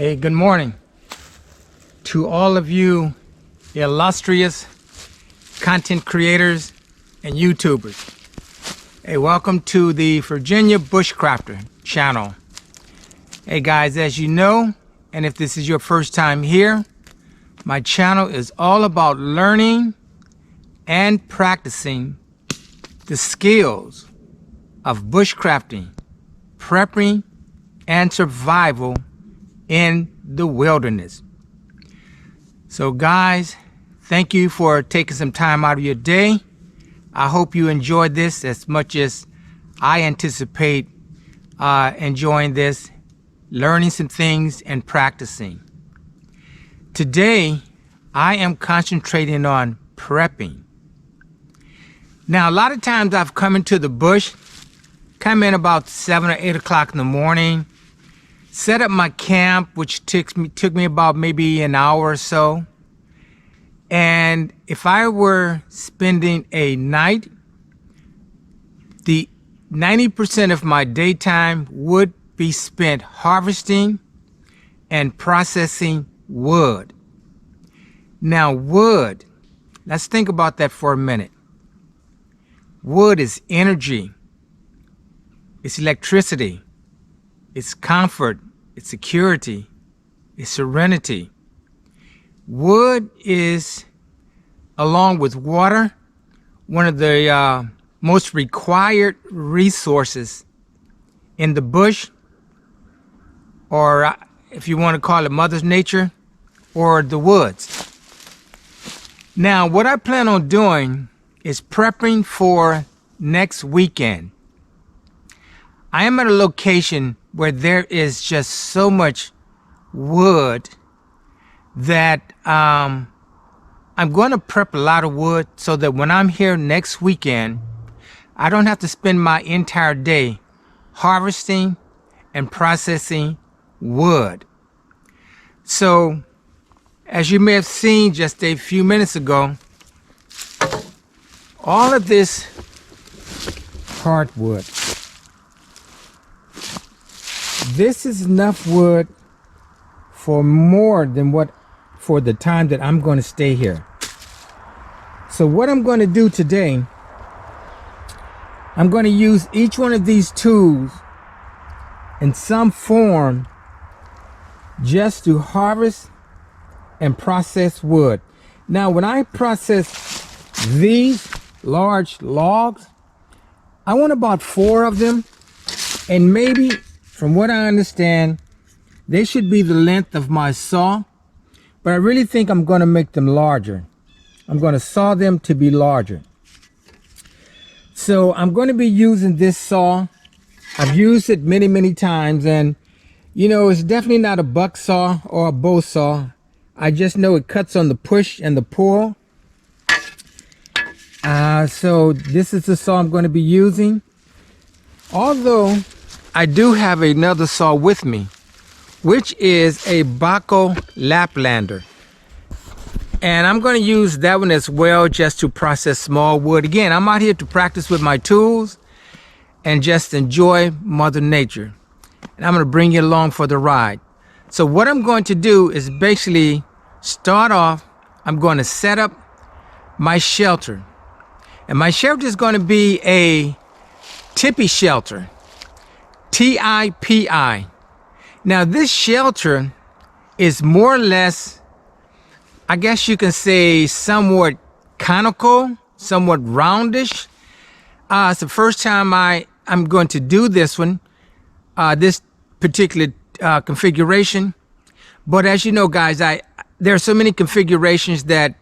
Hey, good morning to all of you illustrious content creators and YouTubers. Hey, welcome to the Virginia Bushcrafter channel. Hey guys, as you know, and if this is your first time here, my channel is all about learning and practicing the skills of bushcrafting, prepping, and survival in the wilderness. So guys, thank you for taking some time out of your day. I hope you enjoyed this as much as I anticipate enjoying this, learning some things and practicing. Today, I am concentrating on prepping. Now, a lot of times I've come into the bush, come in about 7 or 8 o'clock in the morning, set up my camp, which took me about maybe an hour or so. And if I were spending a night, the 90% of my daytime would be spent harvesting and processing wood. Now wood, let's think about that for a minute. Wood is energy, it's electricity, it's comfort, it's security, it's serenity. Wood is, along with water, one of the most required resources in the bush, or if you want to call it Mother Nature, or the woods. Now, what I plan on doing is prepping for next weekend. I am at a location where there is just so much wood that I'm going to prep a lot of wood so that when I'm here next weekend, I don't have to spend my entire day harvesting and processing wood. So, as you may have seen just a few minutes ago, all of this hardwood, this is enough wood for more than for the time that I'm going to stay here. So what I'm going to do today, I'm going to use each one of these tools in some form just to harvest and process wood. Now, when I process these large logs, I want about 4 of them, and maybe, from what I understand, they should be the length of my saw, but I really think I'm going to make them larger. I'm going to saw them to be larger. So I'm going to be using this saw. I've used it many times, and you know, it's definitely not a buck saw or a bow saw. I just know it cuts on the push and the pull. So this is the saw I'm going to be using. Although I do have another saw with me, which is a Baco Laplander. And I'm going to use that one as well, just to process small wood. Again, I'm out here to practice with my tools and just enjoy Mother Nature. And I'm going to bring you along for the ride. So what I'm going to do is basically start off, I'm going to set up my shelter. And my shelter is going to be a Tipi shelter, T-I-P-I. Now this shelter is more or less, I guess you can say, somewhat conical, somewhat roundish. It's the first time I'm going to do this one, this particular configuration. But as you know, guys, there are so many configurations that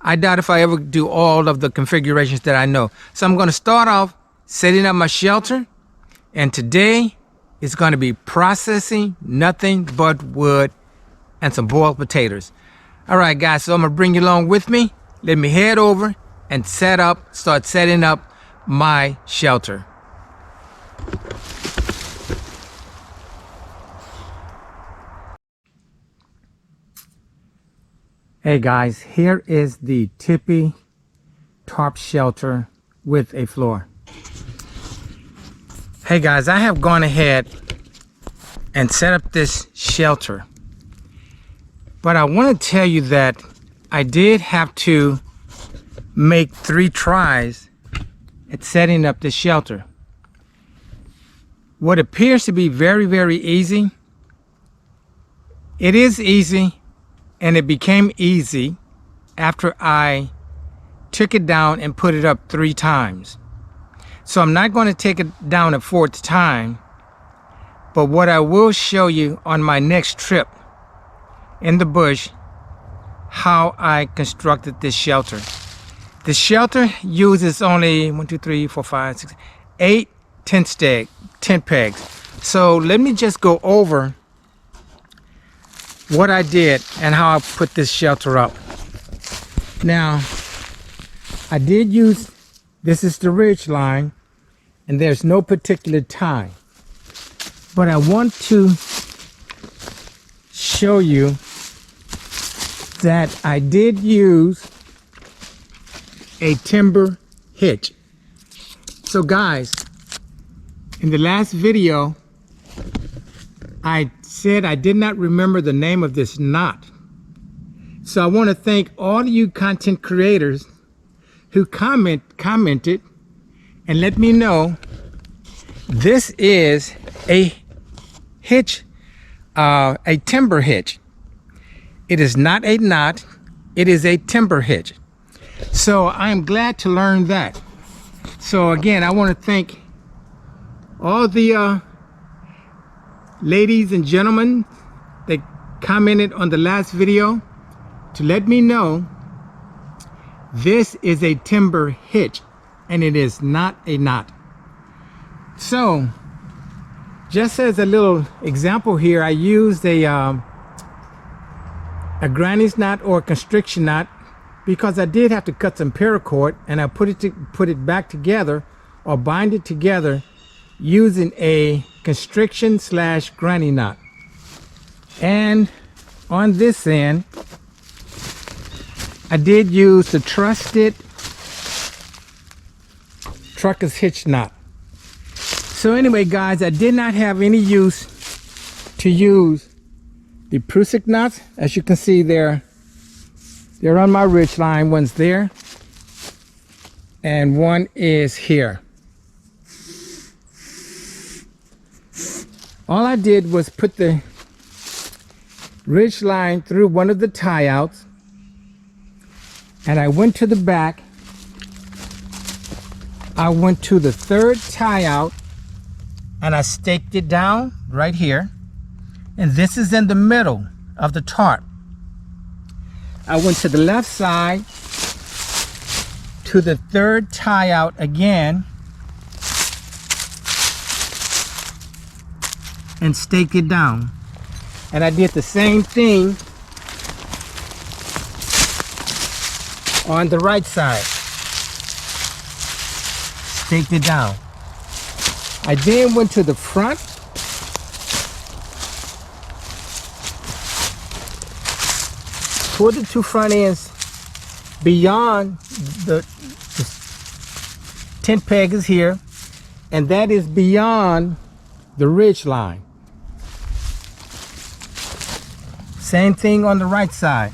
I doubt if I ever do all of the configurations that I know. So I'm going to start off setting up my shelter, and today it's going to be processing nothing but wood and some boiled potatoes. All right, guys, so I'm going to bring you along with me. Let me head over and start setting up my shelter. Hey guys, here is the Tipi Tarp Shelter with a floor. Hey guys, I have gone ahead and set up this shelter. But I want to tell you that I did have to make 3 tries at setting up this shelter. What appears to be very, very easy, it is easy, and it became easy after I took it down and put it up 3 times. So I'm not going to take it down a 4th time, but what I will show you on my next trip in the bush, how I constructed this shelter. The shelter uses only 1, 2, 3, 4, 5, 6, 8 tent pegs. So let me just go over what I did and how I put this shelter up. Now, I did use, this is the ridge line, and there's no particular tie. But I want to show you that I did use a timber hitch. So guys, in the last video, I said I did not remember the name of this knot. So I want to thank all you content creators who commented and let me know this is a hitch, a timber hitch. It is not a knot, it is a timber hitch. So I am glad to learn that. So again, I want to thank all the ladies and gentlemen that commented on the last video to let me know this is a timber hitch and it is not a knot. So just as a little example here, I used a granny's knot or a constriction knot because I did have to cut some paracord, and I put it back together or bind it together using a constriction / granny knot. And on this end, I did use the trusted trucker's hitch knot. So anyway, guys, I did not have any use to use the Prusik knots. As you can see, they're on my ridge line. One's there and one is here. All I did was put the ridge line through one of the tie outs, and I went to the back. I went to the 3rd tie out and I staked it down right here, and this is in the middle of the tarp. I went to the left side to the 3rd tie out again and staked it down, and I did the same thing on the right side. Staked it down. I then went to the front pulled the 2 front ends beyond the tent peg is here, and that is beyond the ridge line. Same thing on the right side.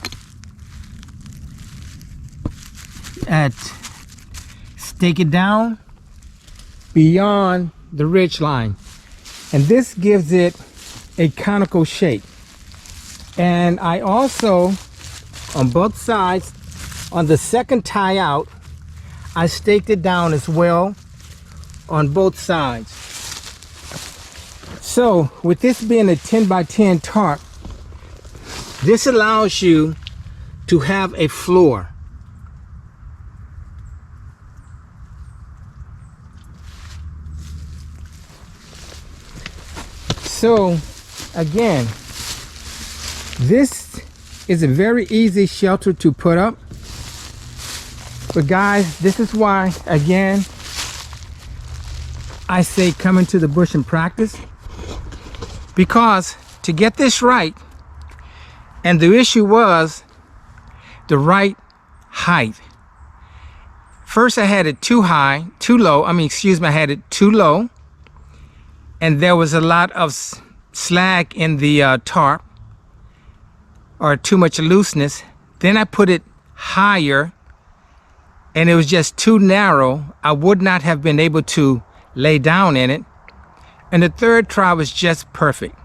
Stake it down beyond the ridge line, and this gives it a conical shape. And I also, on both sides, on the 2nd tie out, I staked it down as well on both sides. So with this being a 10 by 10 tarp, this allows you to have a floor. So again, this is a very easy shelter to put up. But guys, this is why, again, I say come into the bush and practice. Because to get this right, and the issue was the right height. First I had it too high, too low. I had it too low. And there was a lot of slag in the tarp or too much looseness. Then I put it higher and it was just too narrow. I would not have been able to lay down in it. And the third try was just perfect.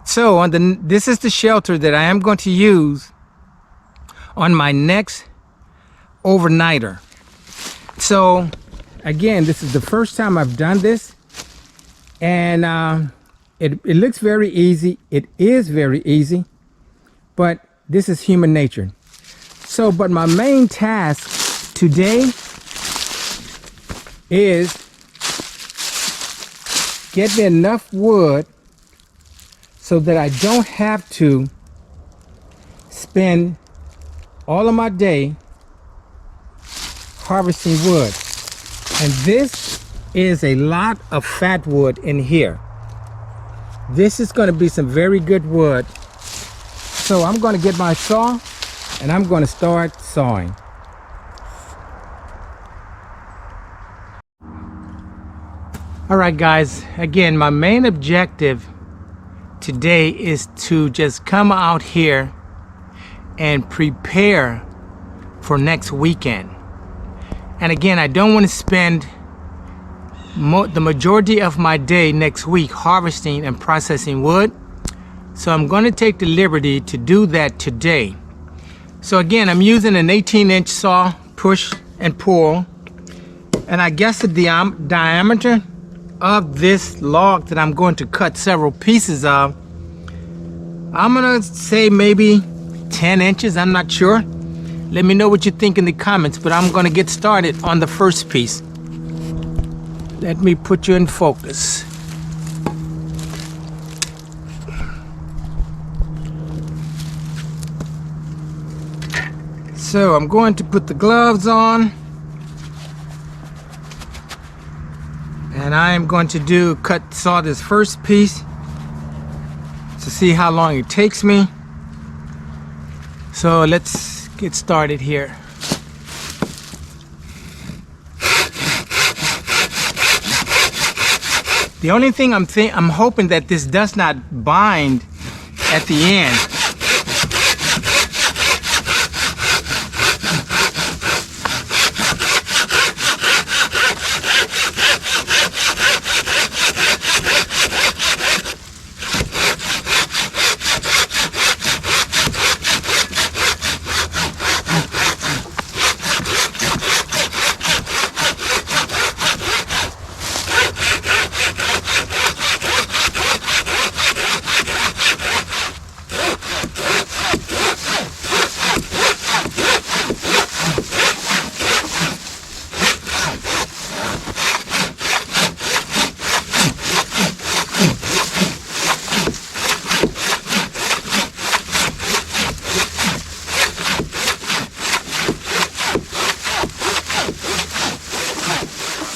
So this is the shelter that I am going to use on my next overnighter. So again, this is the first time I've done this, and it looks very easy. It is very easy, but this is human nature. So, but my main task today is get me enough wood so that I don't have to spend all of my day harvesting wood. And this is a lot of fat wood in here. This is going to be some very good wood. So I'm going to get my saw and I'm going to start sawing. All right, guys, again, my main objective today is to just come out here and prepare for next weekend. And again, I don't want to spend the majority of my day next week harvesting and processing wood. So I'm going to take the liberty to do that today. So again, I'm using an 18-inch saw, push and pull. And I guess the diameter of this log that I'm going to cut several pieces of, I'm going to say maybe 10 inches. I'm not sure. Let me know what you think in the comments, but I'm going to get started on the first piece. Let me put you in focus. So I'm going to put the gloves on, and I am going to saw this first piece to see how long it takes me. So let's get started here. The only thing I'm hoping that this does not bind at the end.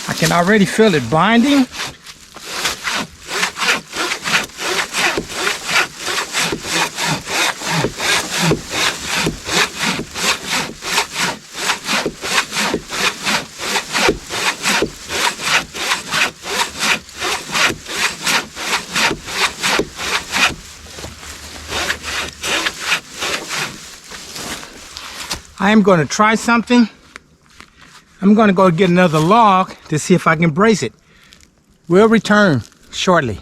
I can already feel it binding. I am going to try something. I'm going to go get another log to see if I can brace it. We'll return shortly.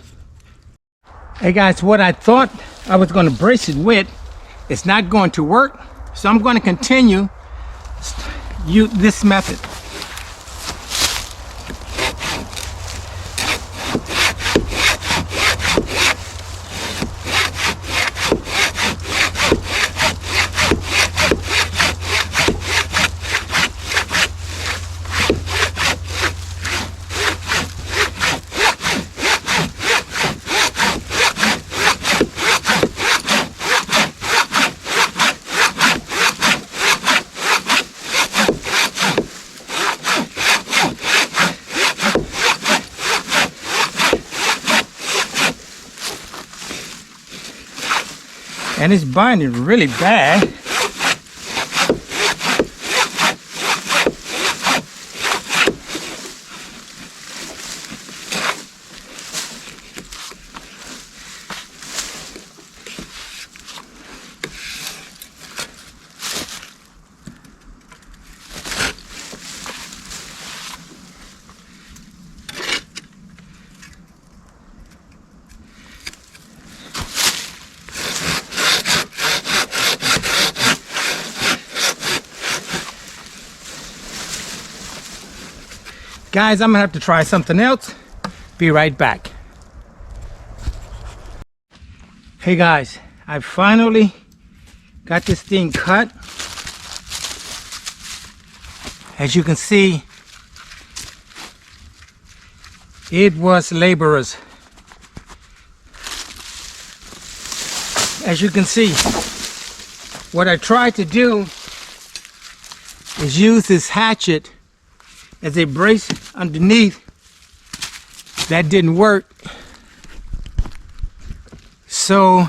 Hey guys, what I thought I was going to brace it with, it's not going to work. So I'm going to continue this method. And it's binding really bad. Guys, I'm gonna have to try something else. Be right back. Hey guys, I finally got this thing cut. As you can see, it was laborious. As you can see, what I tried to do is use this hatchet as a brace underneath. That didn't work. So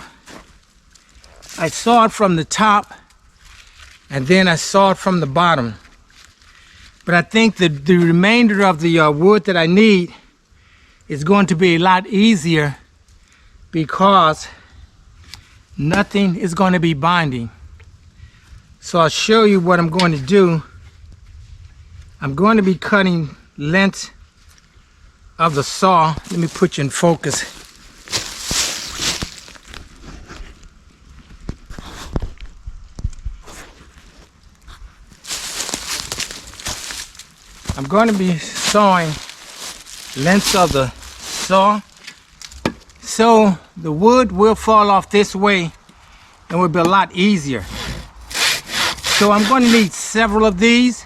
I saw it from the top and then I saw it from the bottom. But I think that the remainder of the wood that I need is going to be a lot easier because nothing is going to be binding. So I'll show you what I'm going to do. I'm going to be cutting lengths of the saw. Let me put you in focus. I'm going to be sawing lengths of the saw so the wood will fall off this way and will be a lot easier. So I'm going to need several of these.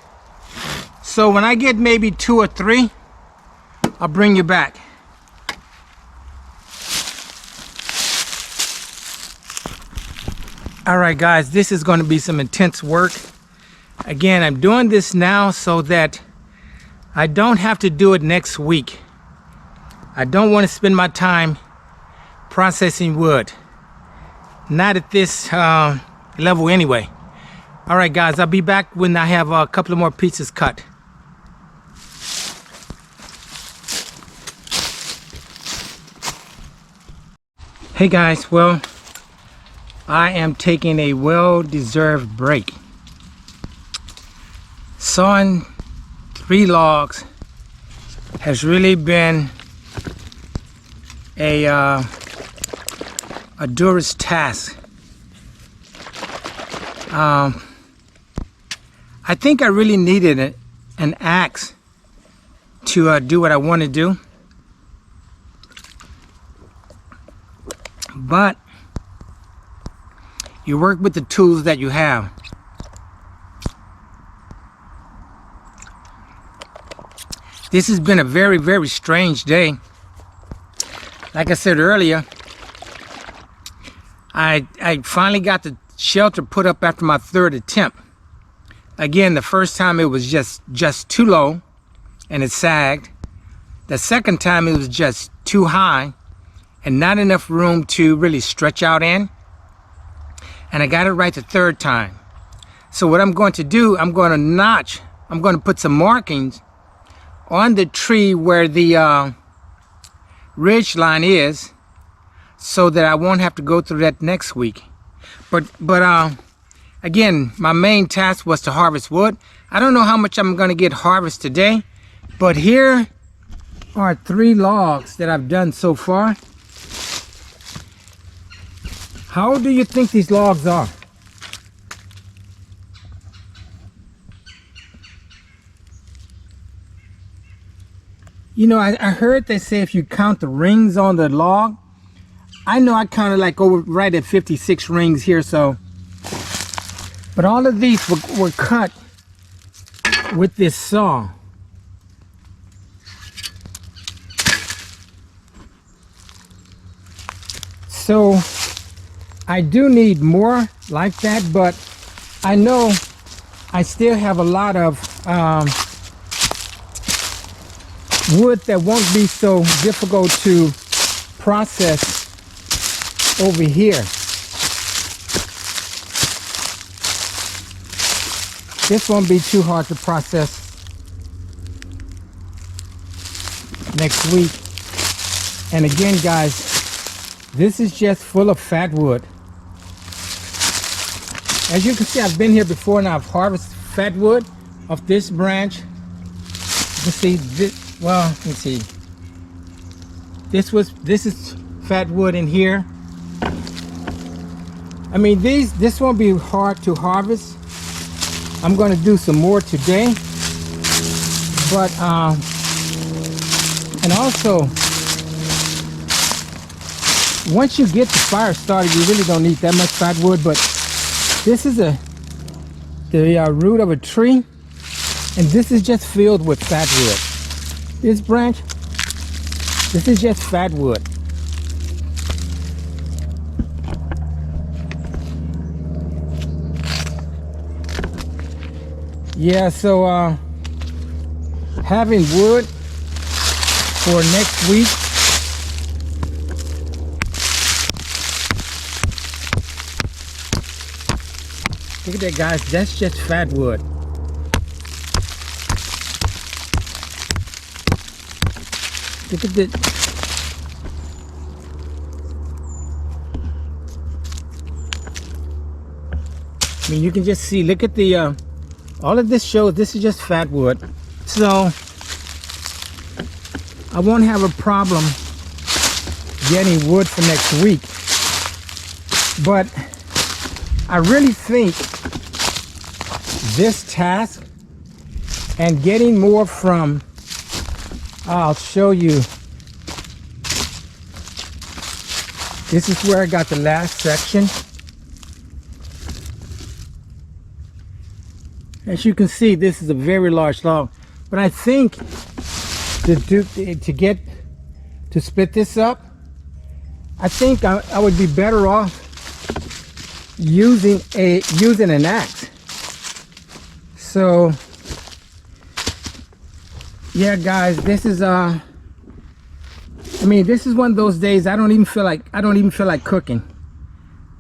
So when I get maybe 2 or 3, I'll bring you back. All right guys, this is going to be some intense work. Again, I'm doing this now so that I don't have to do it next week. I don't want to spend my time processing wood. Not at this level anyway. All right guys, I'll be back when I have a couple of more pieces cut. Hey guys, well, I am taking a well-deserved break. Sawing 3 logs has really been a arduous task. I think I really needed an axe to do what I want to do. But you work with the tools that you have. This has been a very, very strange day. Like I said earlier, I finally got the shelter put up after my 3rd attempt. Again, the first time it was just too low and it sagged. The second time it was just too high and not enough room to really stretch out in. And I got it right the 3rd time. So what I'm going to do, I'm going to put some markings on the tree where the ridge line is so that I won't have to go through that next week. But again, my main task was to harvest wood. I don't know how much I'm going to get harvest today, but here are 3 logs that I've done so far. How do you think these logs are? You know, I heard they say if you count the rings on the log, I know I counted like over right at 56 rings here, so. But all of these were cut with this saw. So I do need more like that, but I know I still have a lot of wood that won't be so difficult to process over here. This won't be too hard to process next week. And again, guys, this is just full of fat wood. As you can see, I've been here before and I've harvested fat wood off this branch. You can see this, well, let me see. This is fat wood in here. I mean, this won't be hard to harvest. I'm going to do some more today, but And also, once you get the fire started, you really don't need that much fat wood, but this is the root of a tree, and this is just filled with fat wood. This branch, this is just fat wood. Yeah, so having wood for next week. Look at that, guys. That's just fat wood. Look at that. I mean, you can just see, look at the, all of this shows, this is just fat wood. So, I won't have a problem getting wood for next week. But I really think this task and getting more from, I'll show you. This is where I got the last section. As you can see, this is a very large log, but I think to split this up, I think I would be better off using an axe. So yeah, guys, this is I mean, this is one of those days I don't even feel like cooking.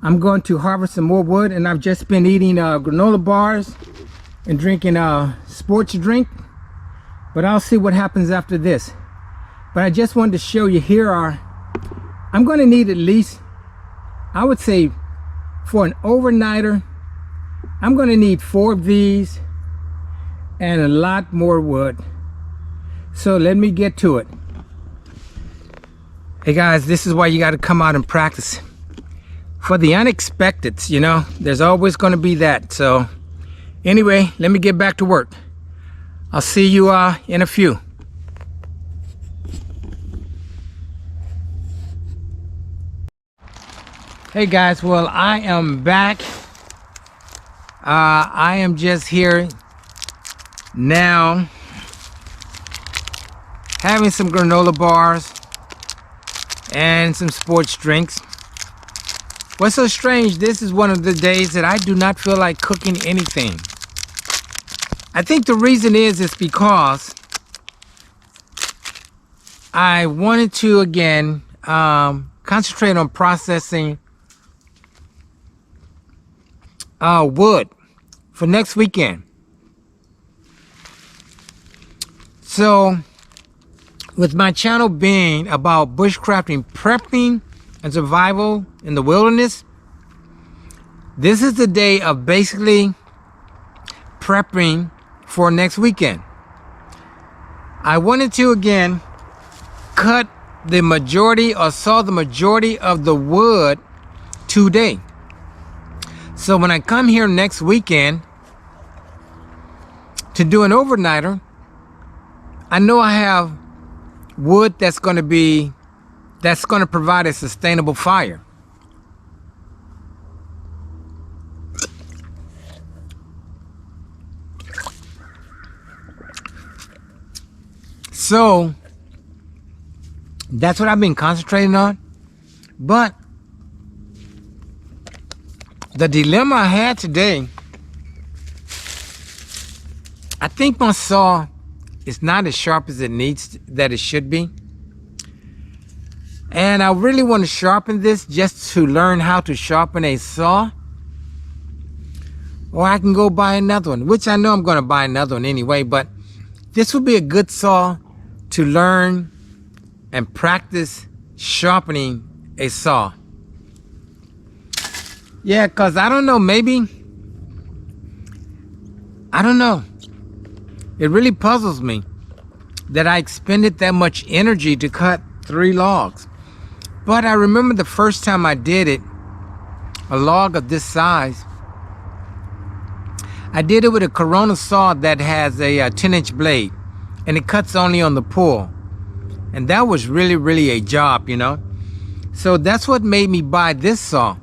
I'm going to harvest some more wood, and I've just been eating granola bars and drinking sports drink, but I'll see what happens after this. But I just wanted to show you, I'm going to need at least, I would say, for an overnighter, I'm going to need 4 of these and a lot more wood. So let me get to it. Hey guys, this is why you got to come out and practice. For the unexpected, you know, there's always going to be that. So anyway, let me get back to work. I'll see you in a few. Hey guys, well, I am back. I am just here now having some granola bars and some sports drinks. What's so strange, this is one of the days that I do not feel like cooking anything. I think the reason is because I wanted to, again, concentrate on processing wood for next weekend. So, with my channel being about bushcrafting, prepping, and survival in the wilderness, this is the day of basically prepping for next weekend. I wanted to, again, cut the majority or saw the majority of the wood today. So when I come here next weekend to do an overnighter, I know I have wood that's going to provide a sustainable fire. So that's what I've been concentrating on. But the dilemma I had today, I think my saw is not as sharp as it should be. And I really want to sharpen this just to learn how to sharpen a saw. Or I can go buy another one, which I know I'm going to buy another one anyway, but this would be a good saw to learn and practice sharpening a saw. Yeah, because I don't know, maybe, I don't know. It really puzzles me that I expended that much energy to cut 3 logs. But I remember the first time I did it, a log of this size, I did it with a Corona saw that has a 10-inch blade, and it cuts only on the pull. And that was really a job, you know. So that's what made me buy this saw.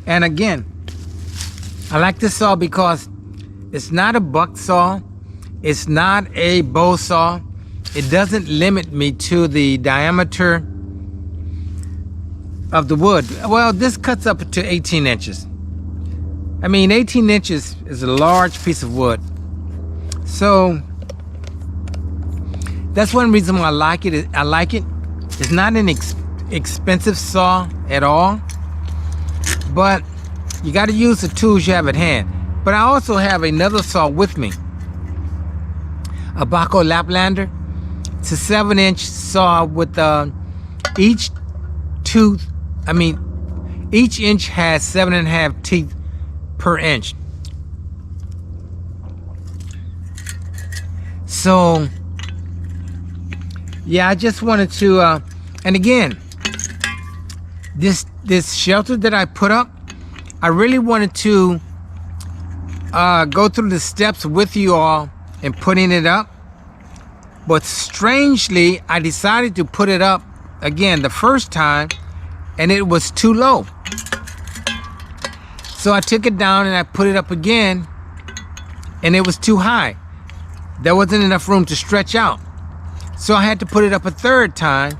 And again, I like this saw because it's not a buck saw. It's not a bow saw. It doesn't limit me to the diameter of the wood. Well, this cuts up to 18 inches. I mean, 18 inches is a large piece of wood. So that's one reason why I like it. I like it. It's not an expensive saw at all, but you got to use the tools you have at hand. But I also have another saw with me, a Baco Laplander. It's a 7-inch saw with each inch has 7.5 teeth per inch. So yeah, I just wanted to and again, this shelter that I put up, I really wanted to go through the steps with you all and putting it up. But strangely, I decided to put it up again the first time and it was too low. So I took it down and I put it up again and it was too high. There wasn't enough room to stretch out. So I had to put it up a third time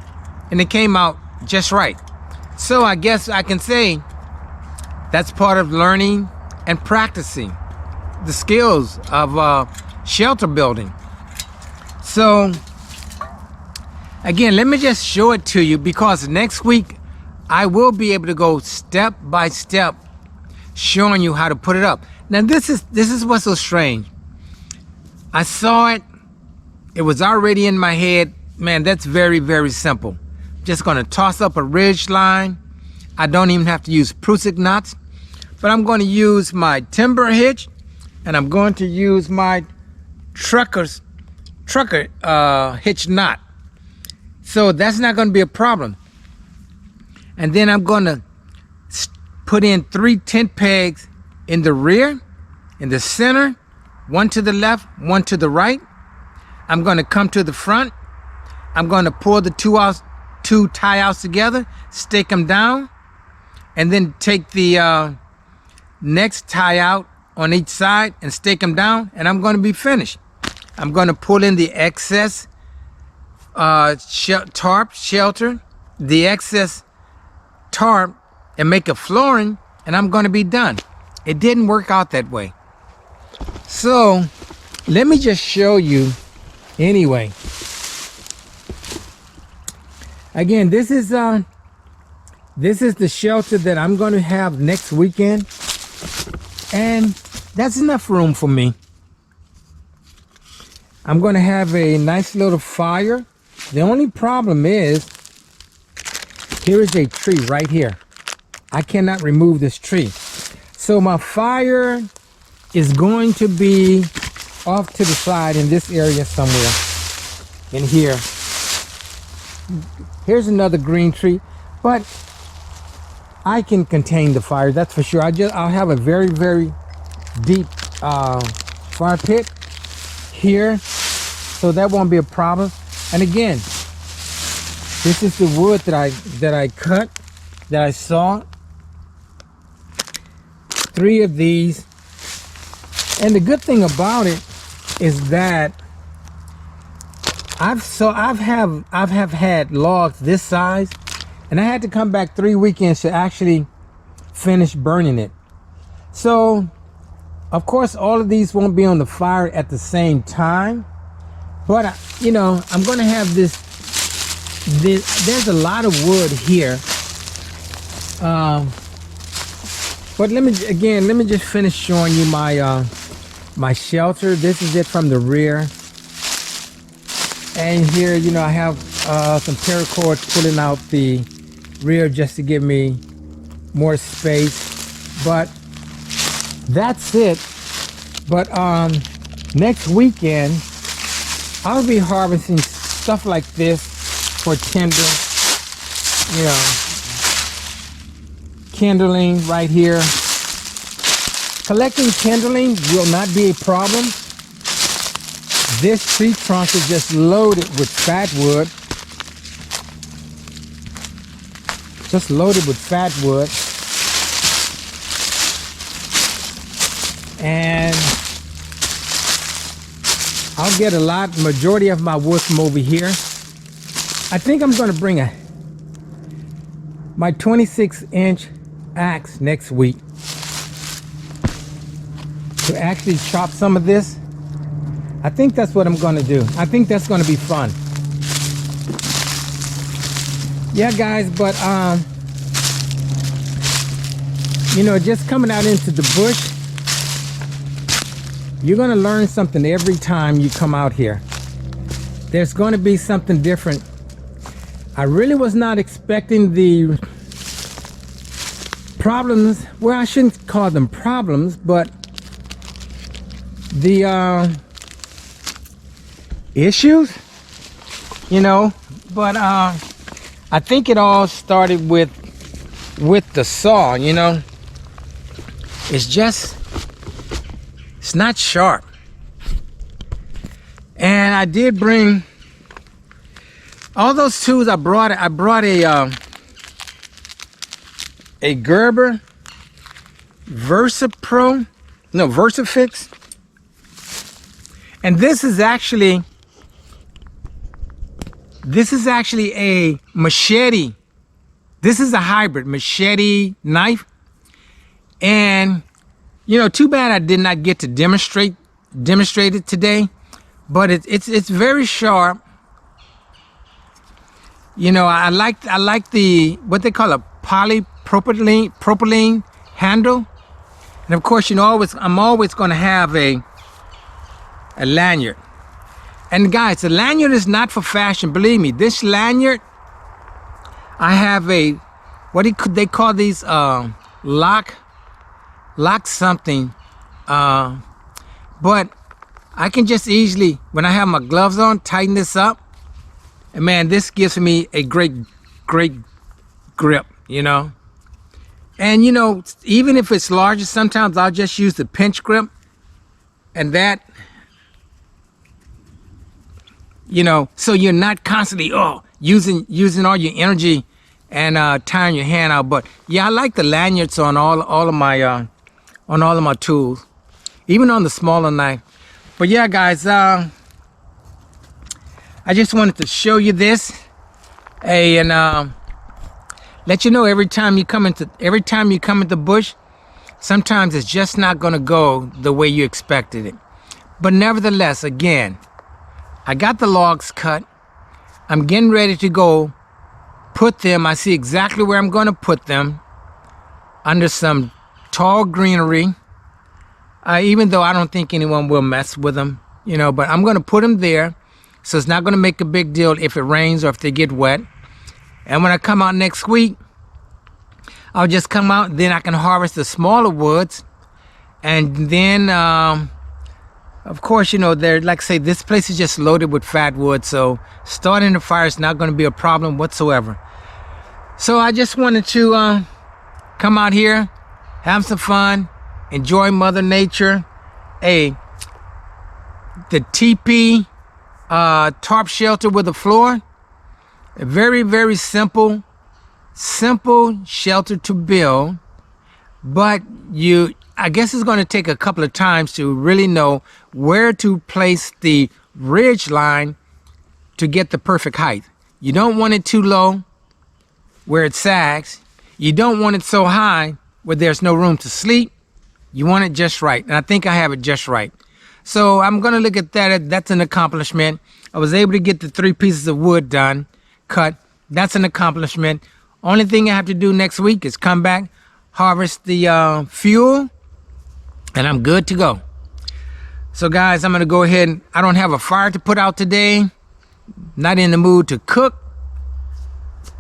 and it came out just right. So I guess I can say that's part of learning and practicing the skills of shelter building. So again, let me just show it to you, because next week I will be able to go step by step showing you how to put it up. Now this is what's so strange. I saw it, it was already in my head. Man, that's very simple. Just gonna toss up a ridge line. I don't even have to use prusik knots, but I'm going to use my timber hitch and I'm going to use my trucker hitch knot. So that's not going to be a problem. And then I'm going to put in 3 tent pegs in the rear, in the center, one to the left, one to the right. I'm going to come to the front. I'm going to pull the two tie outs together, stake them down, and then take the next tie out on each side and stake them down, and I'm going to be finished. I'm going to pull in the excess tarp shelter, the excess tarp, and make a flooring, and I'm going to be done. It didn't work out that way. So let me just show you anyway. Again, this is the shelter that I'm going to have next weekend, and that's enough room for me. I'm going to have a nice little fire. The only problem is, here is a tree right here. I cannot remove this tree. So my fire is going to be off to the side in this area somewhere. In here. Here's another green tree, but I can contain the fire, that's for sure. I'll have a very deep fire pit here, so that won't be a problem. And again, this is the wood that I cut, that I saw. 3 of these. And the good thing about it is that I've had logs this size, and I had to come back 3 weekends to actually finish burning it. So of course all of these won't be on the fire at the same time, but you know, I'm gonna have this there's a lot of wood here, but let me just finish showing you my my shelter. This is it from the rear. And here, you know, I have some paracord pulling out the rear just to give me more space. But that's it. But next weekend, I'll be harvesting stuff like this for tinder. You know, kindling right here. Collecting kindling will not be a problem. This tree trunk is just loaded with fat wood. just loaded with fat wood. And I'll get majority of my wood from over here. I think I'm going to bring my 26-inch axe next week to actually chop some of this. I think that's what I'm going to do. I think that's going to be fun. Yeah, guys, but you know, just coming out into the bush, you're going to learn something every time you come out here. There's going to be something different. I really was not expecting the problems. Well, I shouldn't call them problems, but the issues, you know. But I think it all started with the saw, you know. It's not sharp. And I did bring all those tools. I brought a Gerber Versafix. And this is actually a machete. This is a hybrid machete knife. And you know, too bad I did not get to demonstrate it today, but it's very sharp. You know, I like the what they call a polypropylene handle. And of course, you know, I'm always going to have a lanyard. And guys, the lanyard is not for fashion. Believe me, this lanyard, I have what they call these lock something. But I can just easily, when I have my gloves on, tighten this up. And man, this gives me a great grip, you know. And you know, even if it's larger, sometimes I'll just use the pinch grip. And that, you know, so you're not constantly using all your energy and tiring your hand out. But yeah, I like the lanyards on all of my tools, even on the smaller knife. But yeah, guys, I just wanted to show you this, and let you know every time you come into the bush, sometimes it's just not going to go the way you expected it. But nevertheless, again, I got the logs cut. I'm getting ready to go put them. I see exactly where I'm going to put them, under some tall greenery. Even though I don't think anyone will mess with them, you know, but I'm going to put them there. So it's not going to make a big deal if it rains or if they get wet. And when I come out next week, I'll just come out, then I can harvest the smaller woods. And then, of course, you know, like I say, this place is just loaded with fat wood. So starting the fire is not going to be a problem whatsoever. So I just wanted to come out here, have some fun, enjoy Mother Nature. The Tipi Tarp Shelter with a floor. A very, very simple shelter to build. But I guess it's going to take a couple of times to really know where to place the ridge line to get the perfect height. You don't want it too low where it sags. You don't want it so high where there's no room to sleep. You want it just right. And I think I have it just right. So I'm going to look at that. That's an accomplishment. I was able to get the 3 pieces of wood cut. That's an accomplishment. Only thing I have to do next week is come back, harvest the fuel, and I'm good to go. So guys, I'm going to go ahead. I don't have a fire to put out today. Not in the mood to cook.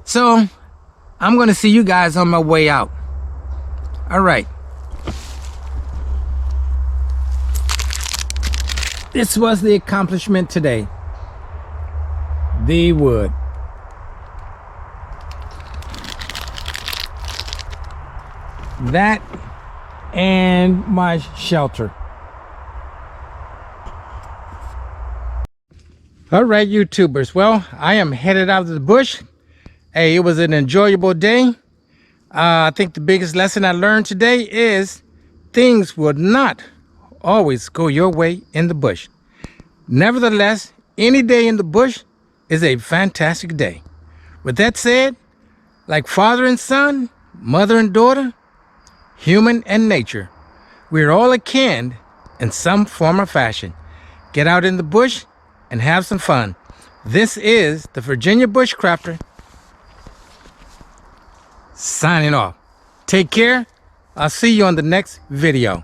So I'm going to see you guys on my way out. All right. This was the accomplishment today. The wood. That and my shelter. All right, YouTubers. Well, I am headed out of the bush, Hey, it was an enjoyable day. I think the biggest lesson I learned today is things will not always go your way in the bush. Nevertheless, any day in the bush is a fantastic day. With that said, like father and son, mother and daughter, human and nature, we're all akin in some form or fashion. Get out in the bush and have some fun. This is the Virginia Bushcrafter signing off. Take care. I'll see you on the next video.